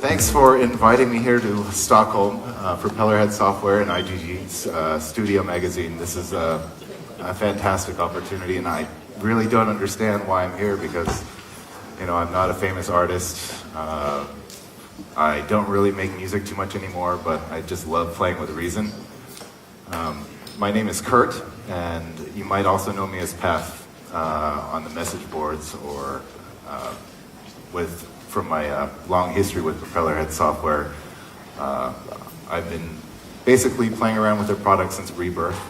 Thanks for inviting me here to Stockholm for Propellerhead Software and IGG's Studio Magazine. This is a fantastic opportunity, and I really don't understand why I'm here because, you know, I'm not a famous artist. I don't really make music too much anymore, but I just love playing with Reason. My name is Kurt, and you might also know me as Peth on the message boards or from my long history with Propellerhead Software. I've been basically playing around with their product since Rebirth,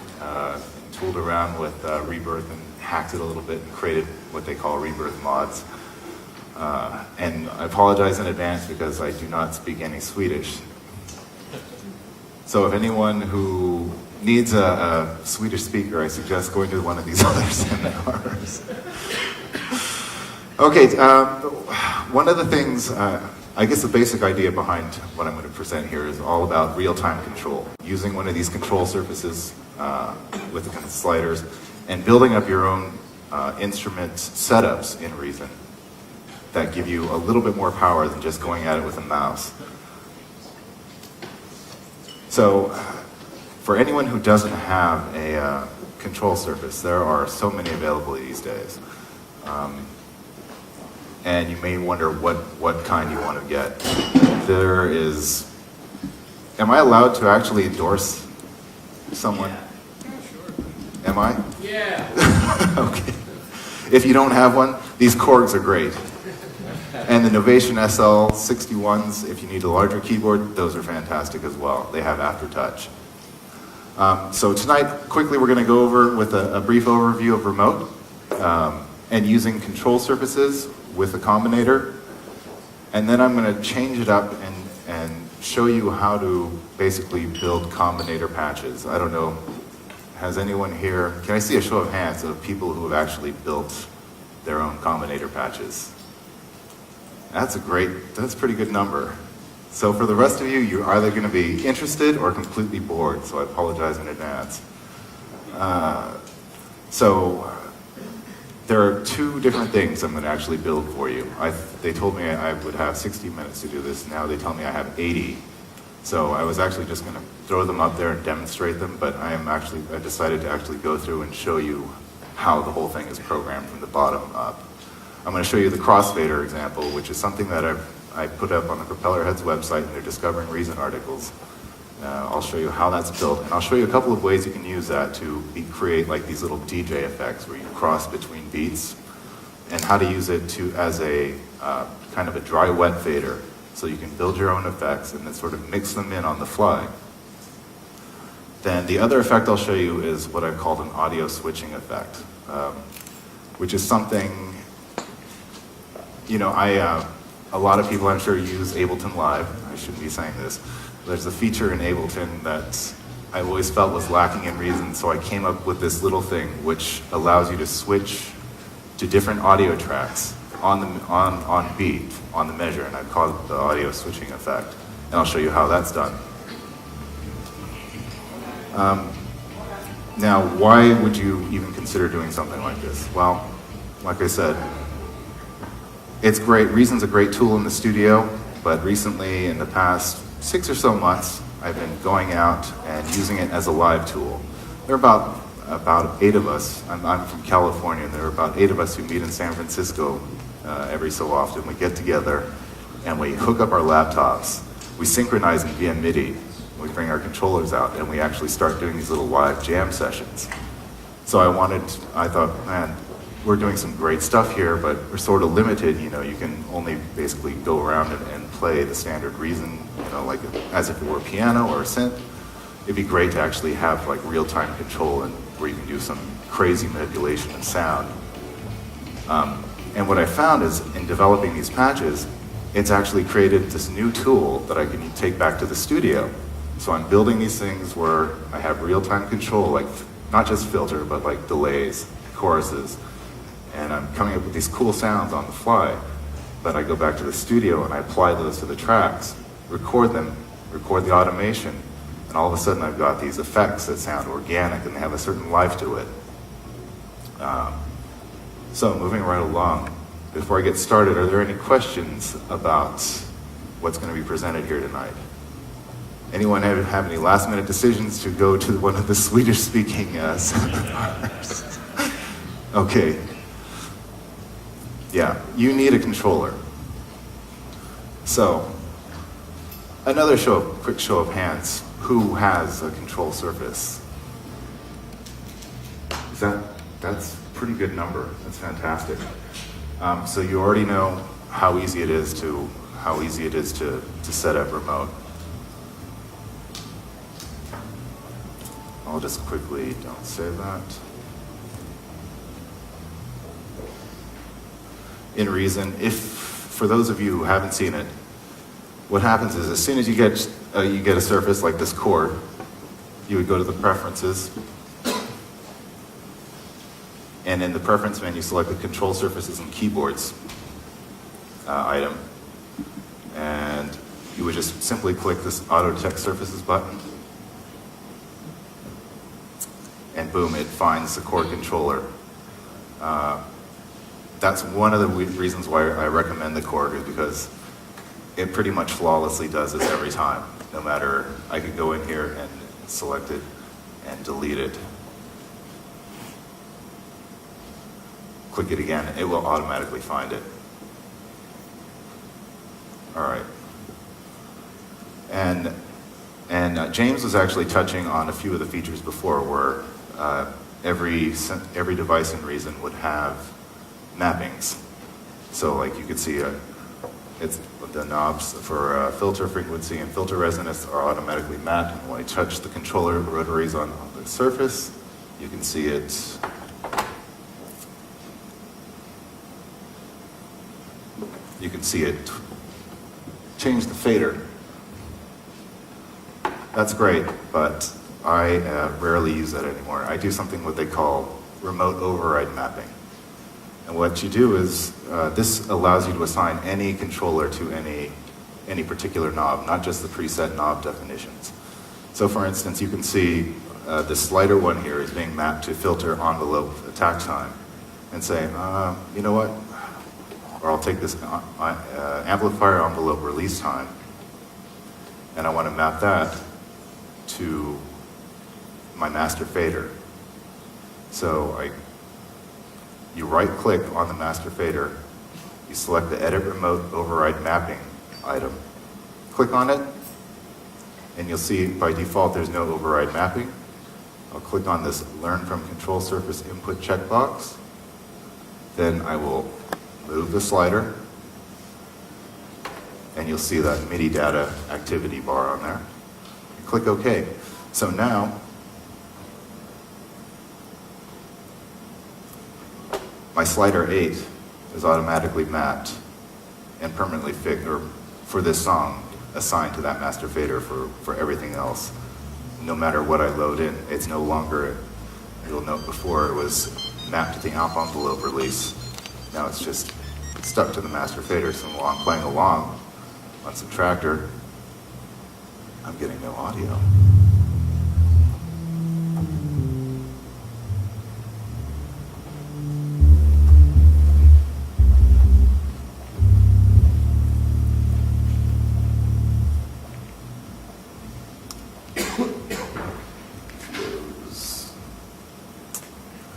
tooled around with Rebirth and hacked it a little bit and created what they call Rebirth mods. And I apologize in advance because I do not speak any Swedish. So if anyone who needs a Swedish speaker, I suggest going to one of these other seminars. Okay, one of the things, I guess the basic idea behind what I'm going to present here is all about real-time control. Using one of these control surfaces with the sliders and building up your own instrument setups in Reason that give you a little bit more power than just going at it with a mouse. So, for anyone who doesn't have a control surface, there are so many available these days. And you may wonder what kind you want to get. There is, am I allowed to actually endorse someone? Yeah, sure. Am I? Yeah. Okay. If you don't have one, these Korgs are great. And the Novation SL 61s, if you need a larger keyboard, those are fantastic as well. They have aftertouch. So tonight, quickly, we're going to go over with a brief overview of remote and using control surfaces with a combinator. And then I'm going to change it up and show you how to basically build combinator patches. I don't know, has anyone here, can I see a show of hands of people who have actually built their own combinator patches? That's a pretty good number. So for the rest of you, you're either going to be interested or completely bored, so I apologize in advance. There are two different things I'm going to actually build for you. They told me I would have 60 minutes to do this. Now they tell me I have 80. So I was actually just going to throw them up there and demonstrate them, but I decided to actually go through and show you how the whole thing is programmed from the bottom up. I'm going to show you the Crossfader example, which is something that I put up on the Propellerhead's website in their Discovering Reason articles. I'll show you how that's built, and I'll show you a couple of ways you can use that to create like these little DJ effects where you cross between beats, and how to use it as a kind of a dry-wet fader, so you can build your own effects and then sort of mix them in on the fly. Then the other effect I'll show you is what I've called an audio switching effect, which is something, you know, a lot of people I'm sure use Ableton Live. I shouldn't be saying this. There's a feature in Ableton that I always felt was lacking in Reason, so I came up with this little thing which allows you to switch to different audio tracks on beat, on the measure, and I call it the audio switching effect. And I'll show you how that's done. Now, why would you even consider doing something like this? Well, like I said, it's great. Reason's a great tool in the studio, but recently, in the past 6 or so months, I've been going out and using it as a live tool. There are about 8 of us. I'm from California, and there are about 8 of us who meet in San Francisco every so often. We get together and we hook up our laptops. We synchronize in via MIDI. We bring our controllers out and we actually start doing these little live jam sessions. So I thought, man, we're doing some great stuff here, but we're sort of limited. You know, you can only basically go around and play the standard Reason, you know, like as if it were a piano or a synth. It'd be great to actually have like real-time control and where you can do some crazy manipulation and sound. And what I found is in developing these patches, it's actually created this new tool that I can take back to the studio. So I'm building these things where I have real-time control, like not just filter, but like delays, choruses. And I'm coming up with these cool sounds on the fly. But I go back to the studio and I apply those to the tracks, record them, record the automation, and all of a sudden I've got these effects that sound organic and they have a certain life to it. So moving right along, before I get started, are there any questions about what's going to be presented here tonight? Anyone have any last minute decisions to go to one of the Swedish speaking seminars? Okay. Yeah, you need a controller. So, another quick show of hands. Who has a control surface? That's a pretty good number. That's fantastic. So you already know how easy it is to set up remote. I'll just quickly, don't save that. In Reason, for those of you who haven't seen it, what happens is as soon as you get a surface like this chord, you would go to the preferences, and in the preference menu, select the control surfaces and keyboards item, and you would just simply click this auto detect surfaces button, and boom, it finds the chord controller. That's one of the reasons why I recommend the chord, is because it pretty much flawlessly does this every time. No matter, I could go in here and select it and delete it. Click it again, it will automatically find it. All right. And James was actually touching on a few of the features before, where every device in Reason would have mappings. So like you could see, it's the knobs for filter frequency and filter resonance are automatically mapped. And when I touch the controller rotaries on the surface, you can see it. You can see it change the fader. That's great, but I rarely use that anymore. I do something what they call remote override mapping. And what you do is, this allows you to assign any controller to any particular knob, not just the preset knob definitions. So for instance, you can see the slider one here is being mapped to filter envelope attack time, and say, you know what? Or I'll take this amplifier envelope release time, and I want to map that to my master fader. So you right-click on the master fader, you select the Edit Remote Override Mapping item, click on it, and you'll see by default there's no override mapping. I'll click on this Learn from Control Surface Input checkbox. Then I will move the slider, and you'll see that MIDI data activity bar on there. Click OK. So now, my slider 8 is automatically mapped and permanently fixed, or for this song, assigned to that master fader for everything else. No matter what I load in, it's no longer, you'll note before it was mapped to the amp envelope release. Now it's just stuck to the master fader. So while I'm playing along on Subtractor, I'm getting no audio.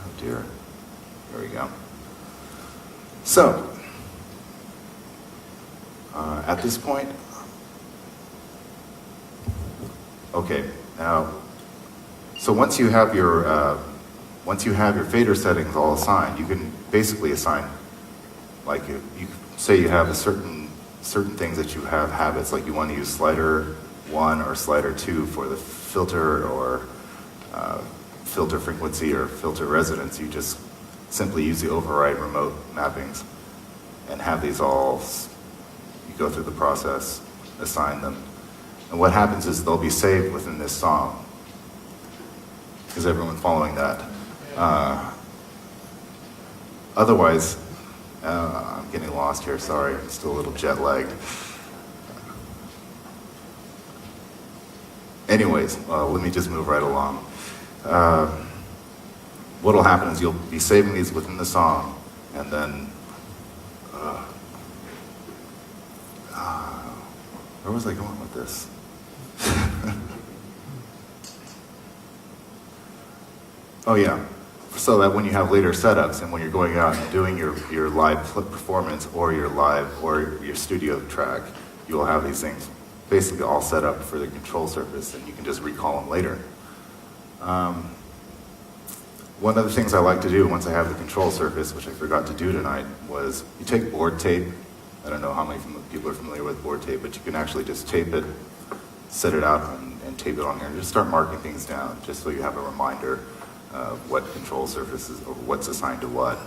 Oh dear. There we go. So, at this point, okay, now, so once you have your fader settings all assigned, you can basically assign, like you say you have a certain things that you have habits, like you want to use slider 1 or slider 2 for the filter or filter frequency or filter resonance. You just simply use the override remote mappings and have these all, you go through the process, assign them. And what happens is they'll be saved within this song. Is everyone following that? Otherwise, I'm getting lost here, sorry, I'm still a little jet lagged. Anyways, let me just move right along. what'll happen is you'll be saving these within the song, and then, where was I going with this? Oh yeah, so that when you have later setups and when you're going out and doing your live performance or your studio track, you will have these things basically all set up for the control surface, and you can just recall them later. One of the things I like to do once I have the control surface, which I forgot to do tonight, was you take board tape. I don't know how many people are familiar with board tape, but you can actually just tape it, set it out, and tape it on here, and just start marking things down, just so you have a reminder of what control surface is, or what's assigned to what.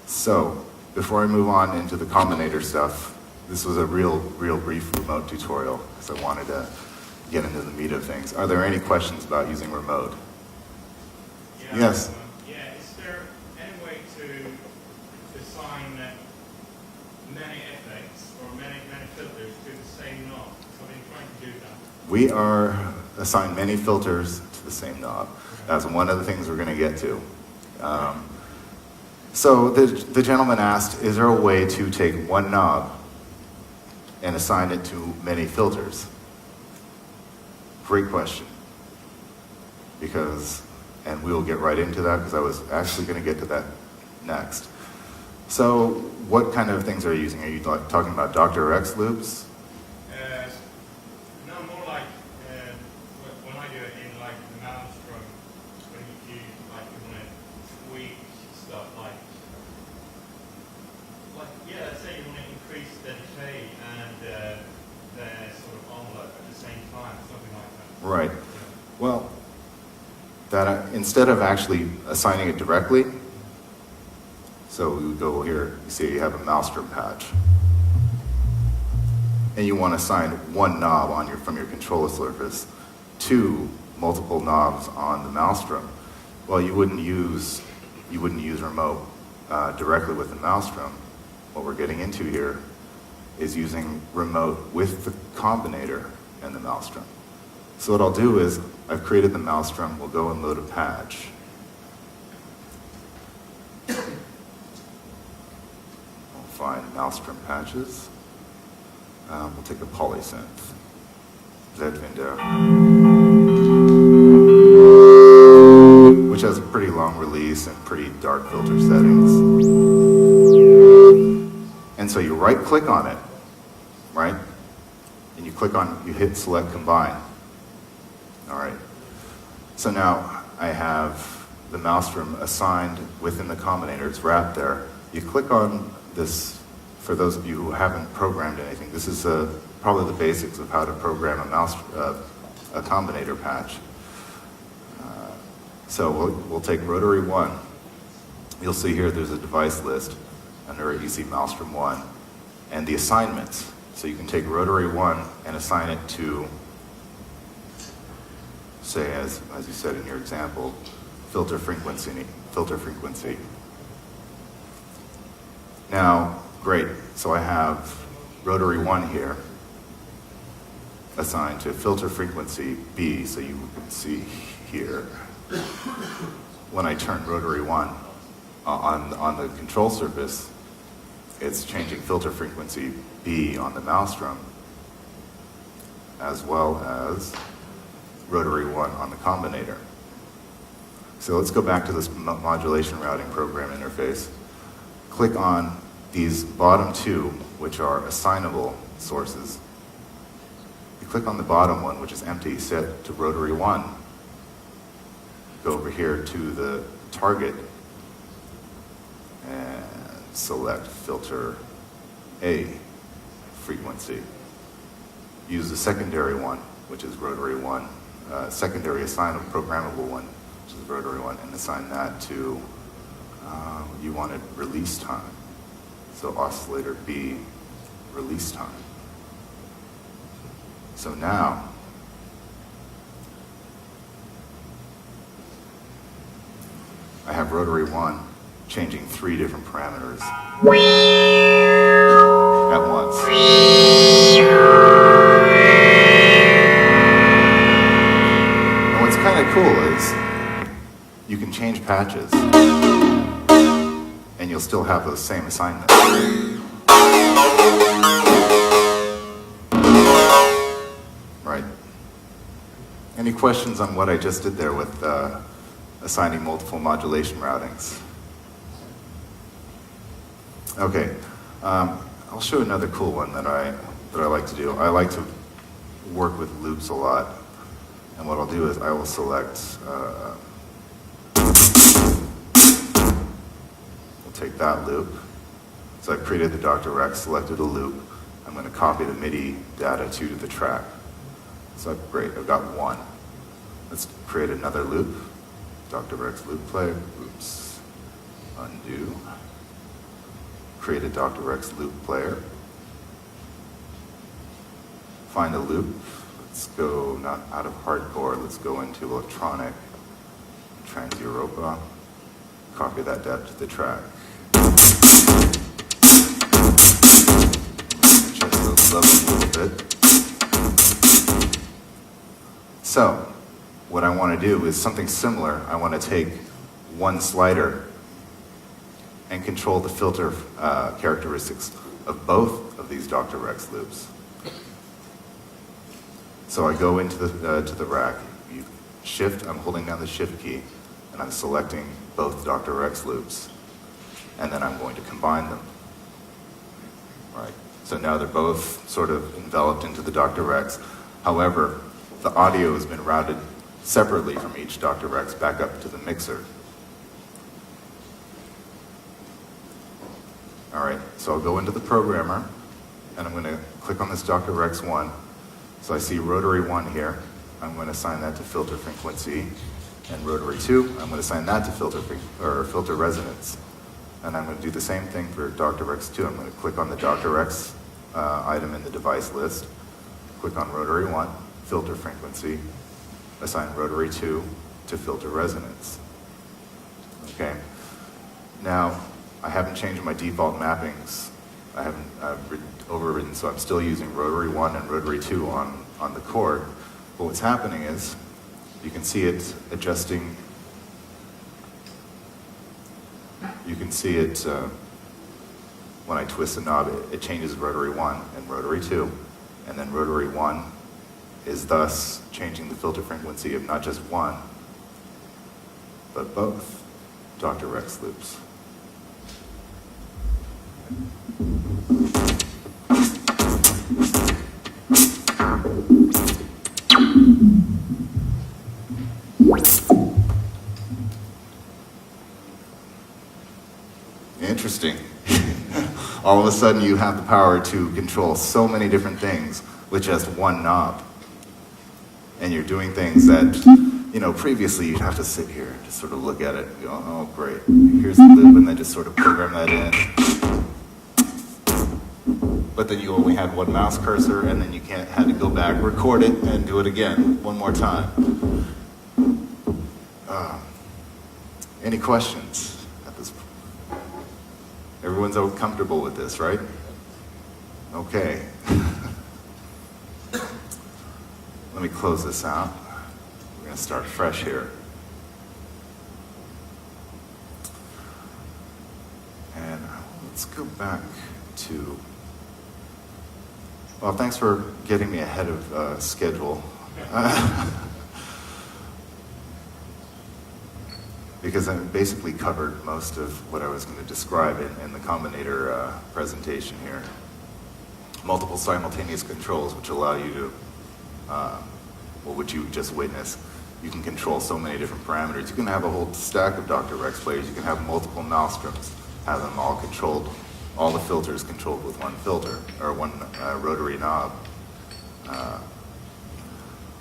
So, before I move on into the combinator stuff, this was a real brief remote tutorial, because I wanted to get into the meat of things. Are there any questions about using remote? Yeah, Yes? is there any way to assign many effects or many filters to the same knob? So I've been trying to do that. We are assigned many filters to the same knob. That's one of the things we're going to get to. So the gentleman asked, is there a way to take one knob and assign it to many filters? Great question. And we'll get right into that, because I was actually going to get to that next. So what kind of things are you using? Are you talking about Dr. X loops? No, more like when I do it in like the maelstrom, when you like you want to tweak stuff like let's say you want to increase the decay and the sort of envelope at the same time, something like that. Right. Well, that instead of actually assigning it directly, so we would go here, you see you have a maelstrom patch, and you want to assign one knob on from your controller surface to multiple knobs on the maelstrom. Well, you wouldn't use remote directly with the maelstrom. What we're getting into here is using remote with the combinator and the maelstrom. So what I'll do is, I've created the maelstrom, we'll go and load a patch. We'll find maelstrom patches. We'll take a polysynth, Z-Window, which has a pretty long release and pretty dark filter settings. And so you right click on it, right? And you hit select combine. All right. So now I have the maelstrom assigned within the combinator. It's wrapped there. You click on this, for those of you who haven't programmed anything, this is probably the basics of how to program a combinator patch. So we'll take rotary 1. You'll see here there's a device list under you see maelstrom 1 and the assignments. So you can take rotary 1 and assign it to, say, as you said in your example, filter frequency. Now, great. So I have rotary 1 here assigned to filter frequency B, so you can see here. When I turn rotary 1 on the control surface, it's changing filter frequency B on the maelstrom, as well as rotary 1 on the combinator. So let's go back to this modulation routing program interface. Click on these bottom two, which are assignable sources. You click on the bottom one, which is empty, set to rotary 1. Go over here to the target and select filter A frequency. Use the secondary one, which is rotary 1, secondary assignable programmable one, which is rotary 1, and assign that to, you wanted release time. So oscillator B, release time. So now, I have rotary 1 changing 3 different parameters at once. what's kind of cool is you can change patches and you'll still have those same assignments. Right. Any questions on what I just did there with assigning multiple modulation routings? Okay, I'll show another cool one that I like to do. I like to work with loops a lot, and what I'll do is I will select. We'll take that loop. So I've created the Dr. Rex, selected a loop. I'm going to copy the MIDI data to the track. So great, I've got one. Let's create another loop. Dr. Rex loop player. Oops. Undo. Create a Dr. Rex loop player. Find a loop. Let's go not out of hardcore. Let's go into electronic. Trans-Europa. Copy that data to the track. Adjust those levels a little bit. So, what I want to do is something similar. I want to take one slider and control the filter characteristics of both of these Dr. Rex loops. So I go into the rack, shift, I'm holding down the shift key, and I'm selecting both Dr. Rex loops, and then I'm going to combine them. Right. So now they're both sort of enveloped into the Dr. Rex. However, the audio has been routed separately from each Dr. Rex back up to the mixer. All right, so I'll go into the programmer, and I'm going to click on this Dr. Rex 1. So I see rotary 1 here. I'm going to assign that to filter frequency. And rotary 2, I'm going to assign that to filter resonance. And I'm going to do the same thing for Dr. Rex 2. I'm going to click on the Dr. Rex item in the device list, click on rotary 1, filter frequency, assign rotary 2 to filter resonance. Okay. Now, I haven't changed my default mappings. I've overridden, so I'm still using rotary 1 and rotary 2 on the chord. But what's happening is, you can see it adjusting. You can see it when I twist the knob, it changes rotary 1 and rotary 2. And then rotary 1 is thus changing the filter frequency of not just one, but both Dr. Rex loops. Interesting. All of a sudden you have the power to control so many different things with just one knob. And you're doing things that, previously you'd have to sit here and just sort of look at it and go, oh great, here's the loop, and then just sort of program that in. But then you only had one mouse cursor, and then you had to go back, record it, and do it again one more time. Any questions at this point? Everyone's comfortable with this, right? Okay. Let me close this out. We're going to start fresh here. And let's go back to... Well, thanks for getting me ahead of schedule. Because I basically covered most of what I was going to describe in the combinator presentation here. Multiple simultaneous controls, which allow you to, what you just witnessed, you can control so many different parameters. You can have a whole stack of Dr. Rex players. You can have multiple maelstroms, have them all controlled, all the filters controlled with one filter, or one rotary knob.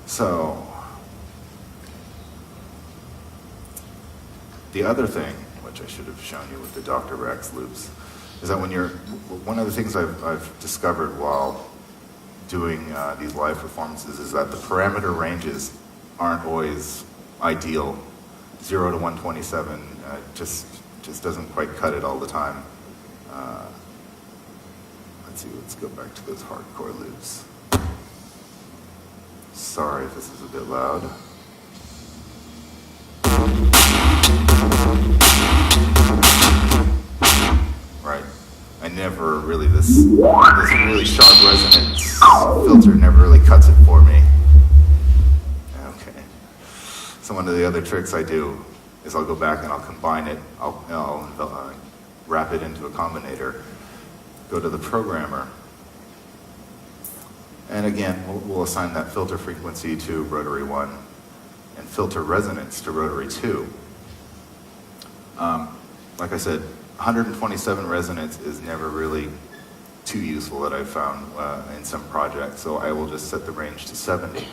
So, the other thing, which I should have shown you with the Dr. Rex loops, is that one of the things I've discovered while doing these live performances is that the parameter ranges aren't always ideal. 0 to 127 just doesn't quite cut it all the time. Let's go back to those hardcore loops. Sorry if this is a bit loud. never really, this really sharp resonance filter never really cuts it for me. Okay. So one of the other tricks I do is I'll go back and I'll combine it, I'll wrap it into a combinator, go to the programmer, and again, we'll assign that filter frequency to rotary 1 and filter resonance to rotary 2. Like I said, 127 resonance is never really too useful that I've found in some projects, so I will just set the range to 70.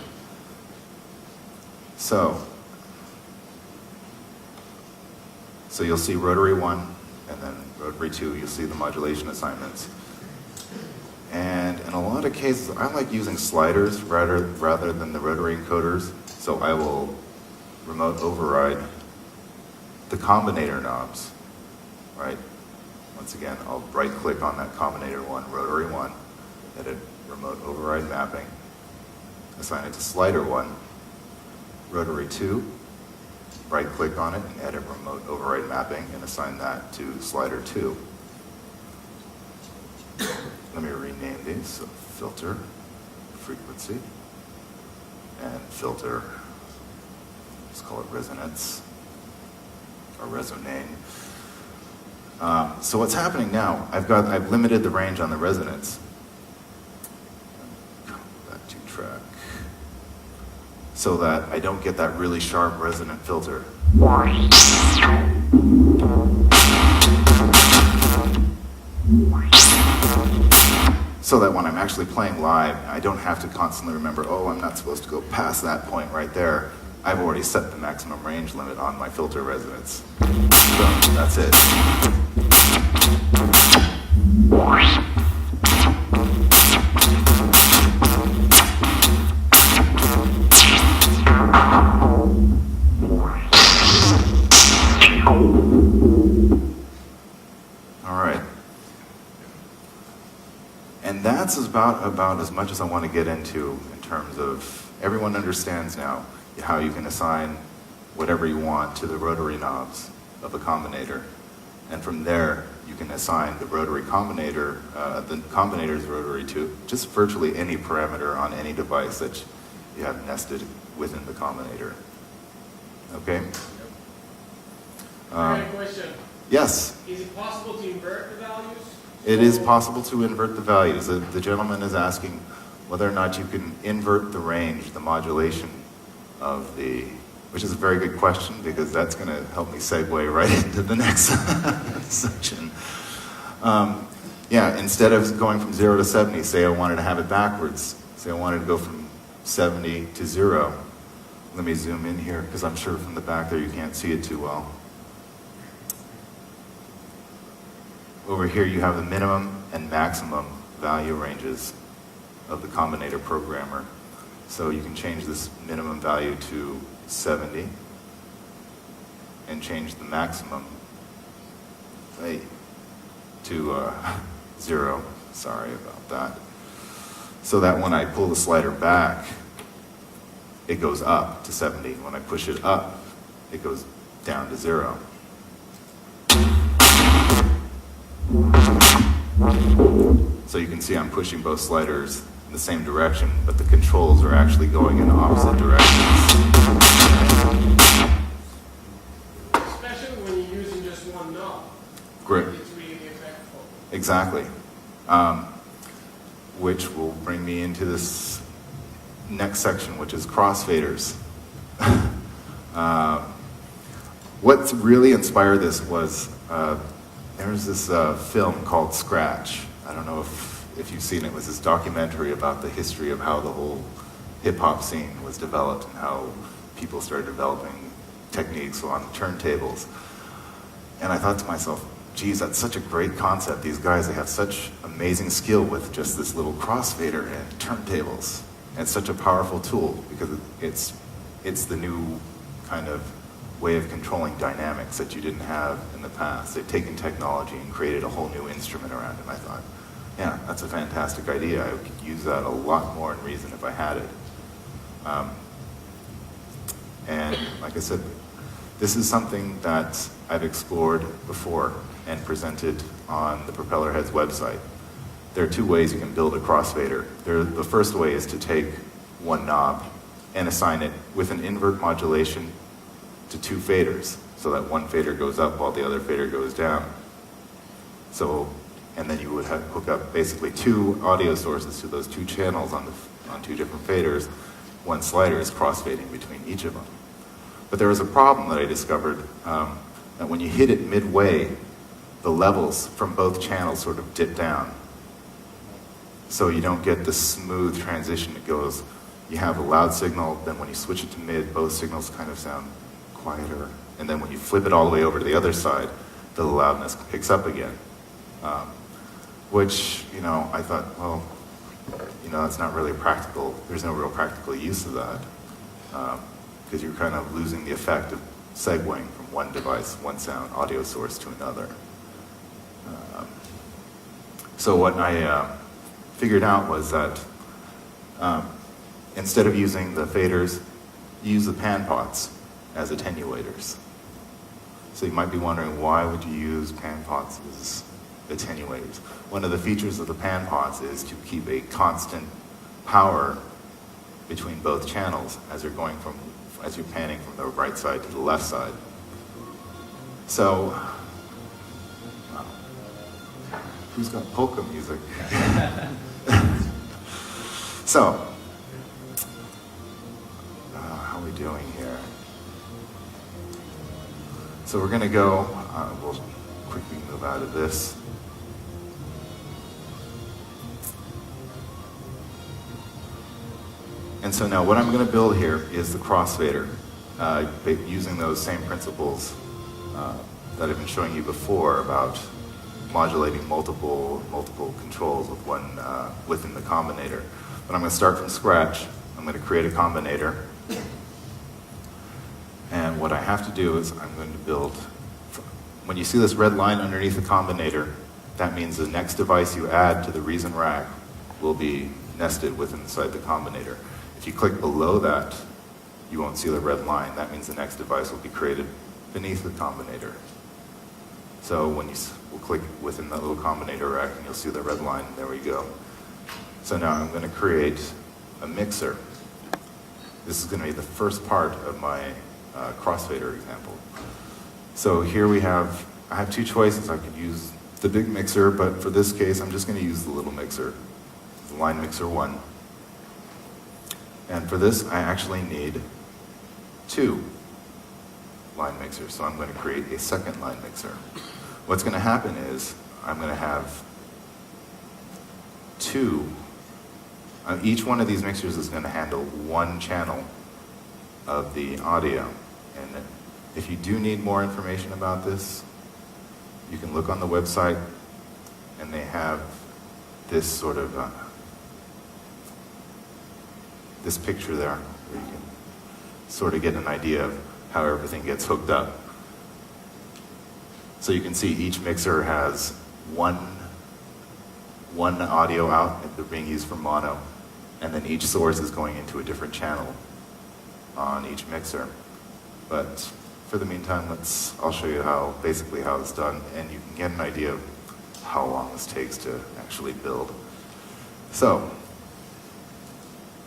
So you'll see rotary 1 and then rotary 2, you'll see the modulation assignments. And in a lot of cases, I like using sliders rather than the rotary encoders, so I will remote override the combinator knobs, right? Once again, I'll right-click on that combinator 1, rotary 1, edit remote override mapping, assign it to slider 1, rotary 2, right-click on it and edit remote override mapping and assign that to slider 2. Let me rename these, so filter, frequency, and filter, let's call it resonance, or resonane. So what's happening now, I've limited the range on the resonance. Back to track. So that I don't get that really sharp resonant filter. So that when I'm actually playing live, I don't have to constantly remember, oh, I'm not supposed to go past that point right there. I've already set the maximum range limit on my filter resonance. So that's it. All right. And that's about as much as I want to get into in terms of, everyone understands now how you can assign whatever you want to the rotary knobs of a combinator. And from there, you can assign the rotary combinator, the combinator's rotary to just virtually any parameter on any device that you have nested within the combinator. Okay? I have a question. Yes? Is it possible to invert the values? It is possible to invert the values. The gentleman is asking whether or not you can invert the range, the modulation of the, which is a very good question because that's going to help me segue right into the next section. Yeah, instead of going from 0 to 70, say I wanted to have it backwards. Say I wanted to go from 70 to 0. Let me zoom in here because I'm sure from the back there you can't see it too well. Over here you have the minimum and maximum value ranges of the combinator programmer. So you can change this minimum value to 70 and change the maximum to 0. Sorry about that. So that when I pull the slider back, it goes up to 70. When I push it up, it goes down to 0. So you can see I'm pushing both sliders in the same direction, but the controls are actually going in opposite directions. Especially when you're using just one knob. Great. It's really effective. Exactly. Which will bring me into this next section, which is crossfaders. What really inspired this was there's this film called Scratch. I don't know if you've seen it. It was this documentary about the history of how the whole hip-hop scene was developed and how people started developing techniques on turntables. And I thought to myself, geez, that's such a great concept. These guys, they have such amazing skill with just this little crossfader and turntables. And it's such a powerful tool because it's the new kind of way of controlling dynamics that you didn't have in the past. They've taken technology and created a whole new instrument around it. And I thought, yeah, that's a fantastic idea. I could use that a lot more in Reason if I had it. And like I said, this is something that I've explored before and presented on the Propellerheads website. There are two ways you can build a crossfader. The first way is to take one knob and assign it with an invert modulation to two faders, so that one fader goes up while the other fader goes down. So, and then you would hook up basically two audio sources to those two channels on two different faders. One slider is crossfading between each of them. But there was a problem that I discovered, that when you hit it midway, the levels from both channels sort of dip down. So you don't get the smooth transition. It goes, you have a loud signal, then when you switch it to mid, both signals kind of sound quieter. And then when you flip it all the way over to the other side, the loudness picks up again. Which, I thought, well, that's not really practical. There's no real practical use of that. Because you're kind of losing the effect of segueing from one device, one sound, audio source to another. So what I figured out was that instead of using the faders, use the pan pots as attenuators. So you might be wondering, why would you use pan pots as attenuators? One of the features of the pan pots is to keep a constant power between both channels as you're panning from the right side to the left side. So, wow. Who's got polka music? So, how are we doing here? So we're going to go, we'll quickly move out of this. And so now what I'm going to build here is the crossfader, using those same principles that I've been showing you before about modulating multiple controls with one within the combinator. But I'm going to start from scratch. I'm going to create a combinator. And what I have to do is I'm going to build, when you see this red line underneath the combinator, that means the next device you add to the Reason-rack will be nested within inside the combinator. If you click below that, you won't see the red line. That means the next device will be created beneath the combinator. So when we'll click within the little combinator rack and you'll see the red line, there we go. So now I'm going to create a mixer. This is going to be the first part of my crossfader example. So here I have two choices. I could use the big mixer, but for this case, I'm just going to use the little mixer, the line mixer 1. And for this, I actually need 2 line mixers. So I'm going to create a second line mixer. What's going to happen is I'm going to have 2. Each one of these mixers is going to handle one channel of the audio. And if you do need more information about this, you can look on the website, and they have this sort of this picture there, where you can sort of get an idea of how everything gets hooked up. So you can see each mixer has one audio out, and they're being used for mono, and then each source is going into a different channel on each mixer. But for the meantime, I'll show you basically how it's done, and you can get an idea of how long this takes to actually build. So,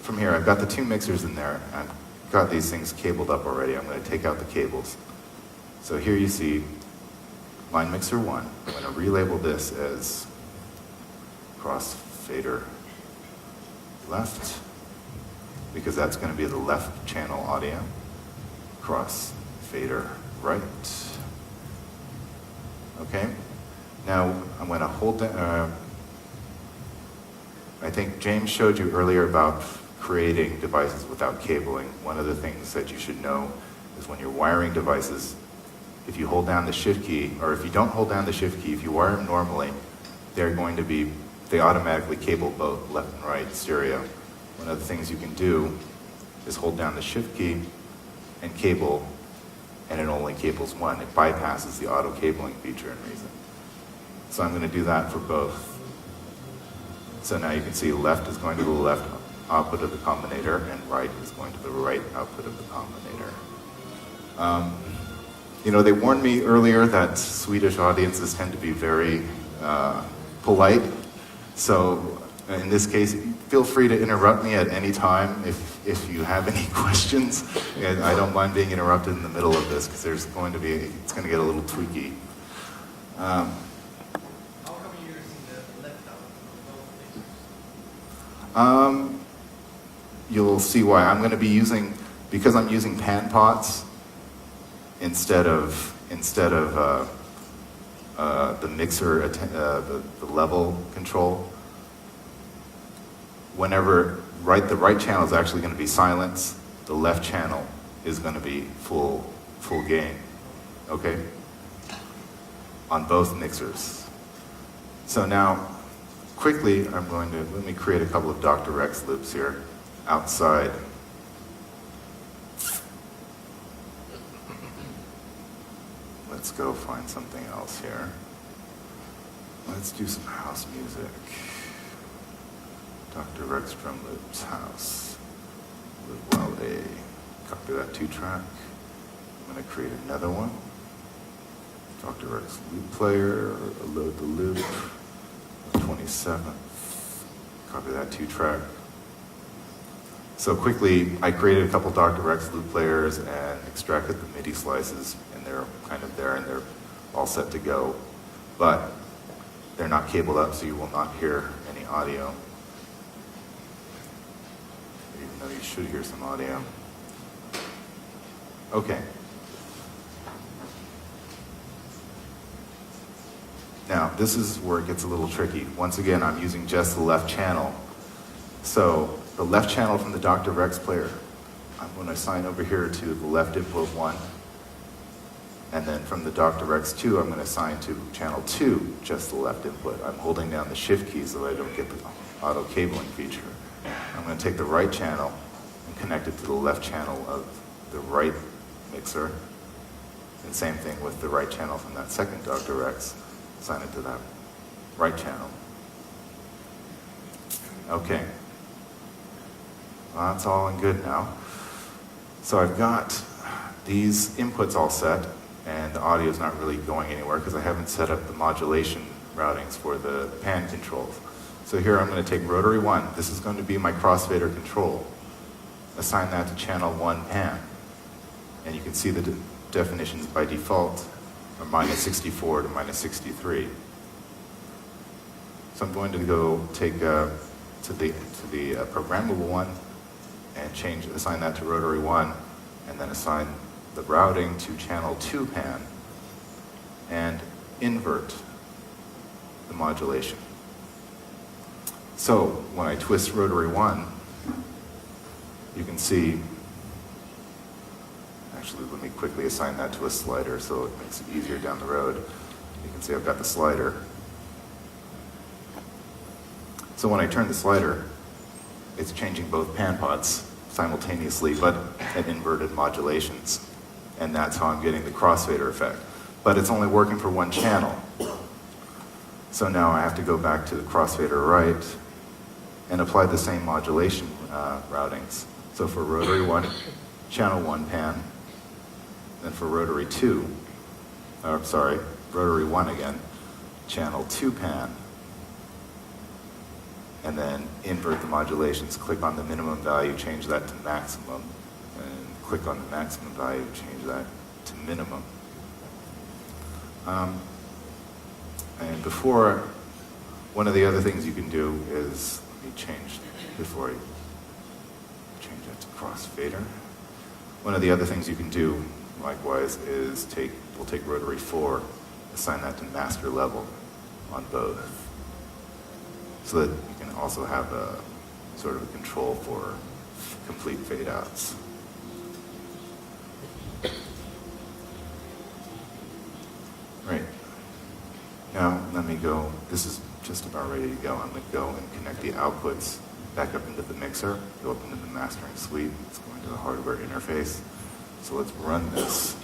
from here, I've got the 2 mixers in there. I've got these things cabled up already. I'm going to take out the cables. So here you see line mixer 1. I'm going to relabel this as crossfader left, because that's going to be the left channel audio. Crossfader right. Okay. Now I'm going to hold down. I think James showed you earlier about creating devices without cabling. One of the things that you should know is when you're wiring devices, if you hold down the shift key, or if you don't hold down the shift key, if you wire them normally, they automatically cable both left and right stereo. One of the things you can do is hold down the shift key and cable, and it only cables one. It bypasses the auto cabling feature in Reason. So I'm going to do that for both. So now you can see left is going to the left output of the combinator, and right is going to the right output of the combinator. They warned me earlier that Swedish audiences tend to be very polite. So in this case, feel free to interrupt me at any time if you have any questions. And I don't mind being interrupted in the middle of this because it's going to get a little tweaky. How come you're using the left arm? You'll see why. I'm going to be using, because I'm using pan pots instead of the mixer, the level control. Whenever the right channel is actually going to be silence, the left channel is going to be full gain. Okay? On both mixers. So now, quickly, let me create a couple of Dr. Rex loops here outside. Let's go find something else here. Let's do some house music. Dr. Rex drum loops, house. Loop while A. Copy that 2-track. I'm going to create another one. Dr. Rex loop player, load the loop. 27th. Copy that 2-track. So quickly, I created a couple Dr. Rex loop players and extracted the MIDI slices, and they're kind of there and they're all set to go. But they're not cabled up, so you will not hear any audio. Even though you should hear some audio. Okay. Now, this is where it gets a little tricky. Once again, I'm using just the left channel. So, the left channel from the Dr. Rex player, I'm going to assign over here to the left input 1. And then from the Dr. Rex 2, I'm going to assign to channel 2 just the left input. I'm holding down the shift key so that I don't get the auto cabling feature. I'm going to take the right channel and connect it to the left channel of the right mixer. And same thing with the right channel from that second Dr. Rex. Assign it to that right channel. Okay. Well, that's all and good now. So I've got these inputs all set, and the audio is not really going anywhere because I haven't set up the modulation routings for the pan controls. So here I'm going to take rotary 1. This is going to be my Crossfader control. Assign that to channel 1 pan. And you can see the definitions by default are -64 to -63. So I'm going to go take to the programmable one and assign that to rotary 1, and then assign the routing to channel 2 pan and invert the modulation. So when I twist rotary 1, you can see, actually let me quickly assign that to a slider so it makes it easier down the road. You can see I've got the slider. So when I turn the slider, it's changing both pan pots simultaneously, but at inverted modulations. And that's how I'm getting the crossfader effect. But it's only working for one channel. So now I have to go back to the crossfader right and apply the same modulation routings. So for rotary 1, channel 1 pan, then for rotary 2, rotary 1 again, channel 2 pan, and then invert the modulations. Click on the minimum value, change that to maximum, and click on the maximum value, change that to minimum. And before, one of the other things you can do is, let me change, before I change that to crossfader. One of the other things you can do, likewise, is we'll take rotary 4, assign that to master level on both, so that you can also have a sort of a control for complete fade outs. Right. Now let me go, this is just about ready to go. I'm going to go and connect the outputs back up into the mixer, go up into the mastering suite. It's going to the hardware interface. So let's run this.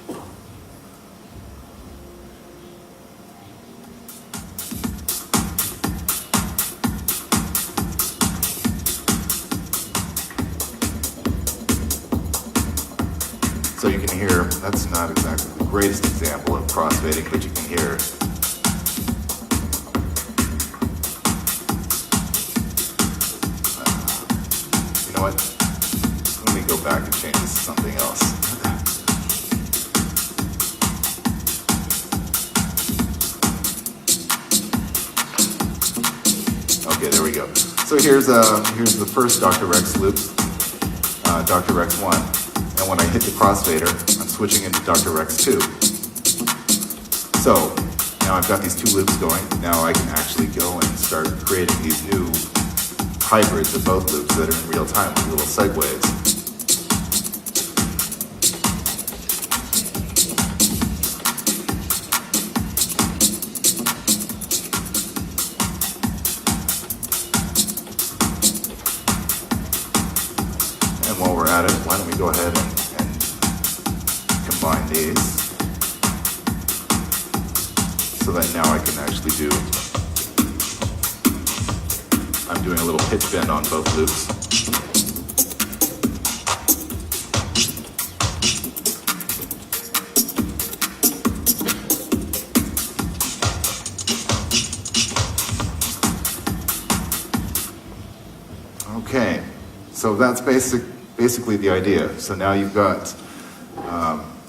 So you can hear, that's not exactly the greatest example of crossfading, but you can hear know what? Let me go back and change this to something else. Okay, there we go. So here's the first Dr. Rex loop, Dr. Rex 1. And when I hit the crossfader, I'm switching into Dr. Rex 2. So now I've got these two loops going. Now I can actually go and start creating these new hybrids of both loops that are in real time with little segues. And while we're at it, why don't we go ahead and combine these so that now I can actually do, I'm doing a little pitch bend on both loops. Okay, so that's basically the idea. So now you've got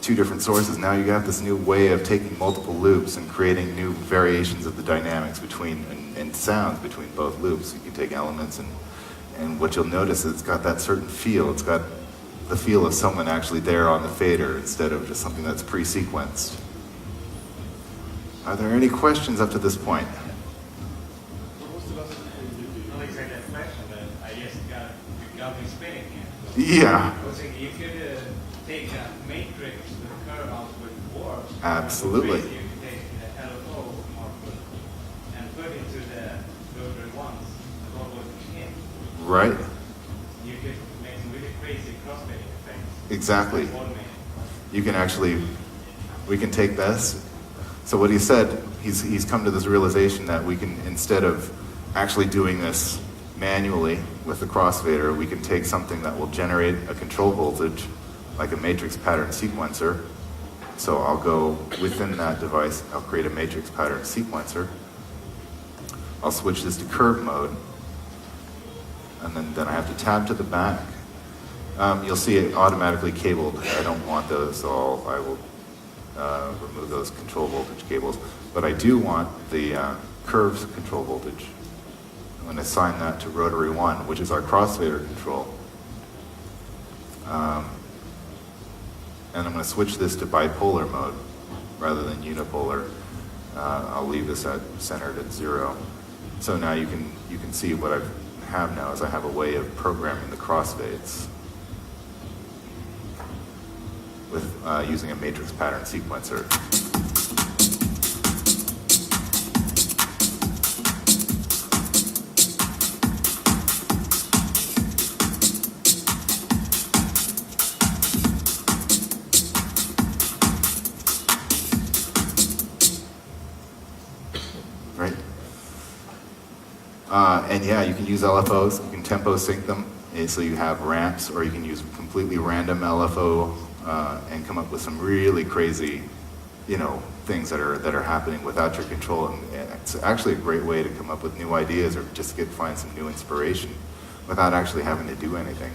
two different sources. Now you have this new way of taking multiple loops and creating new variations of the dynamics between and sounds between both loops. You can take elements and what you'll notice is it's got that certain feel. It's got the feel of someone actually there on the fader instead of just something that's pre-sequenced. Are there any questions up to this point? Not exactly a question, but I guess you got me spinning here. Yeah. I was thinking you could take a matrix with curve out with warps. Absolutely. You could take the LFO output and put into the rotary ones and what was in. Right. You could make some really crazy crossfading effects. Exactly. Automated. You can actually, we can take this. So what he said, he's come to this realization that we can, instead of actually doing this manually with the crossfader, we can take something that will generate a control voltage, like a matrix pattern sequencer. So I'll go within that device, I'll create a matrix pattern sequencer. I'll switch this to curve mode, and then I have to tab to the back. You'll see it automatically cabled. I don't want those, so I will remove those control voltage cables. But I do want the curves control voltage. I'm going to assign that to rotary 1, which is our crossfader control. And I'm going to switch this to bipolar mode rather than unipolar. I'll leave this centered at 0. So now you can see what I have now is I have a way of programming the crossfades with using a matrix pattern sequencer. Right? And yeah, you can use LFOs, you can tempo sync them, and so you have ramps, or you can use completely random LFO and come up with some really crazy, things that are happening without your control. And it's actually a great way to come up with new ideas or just find some new inspiration without actually having to do anything.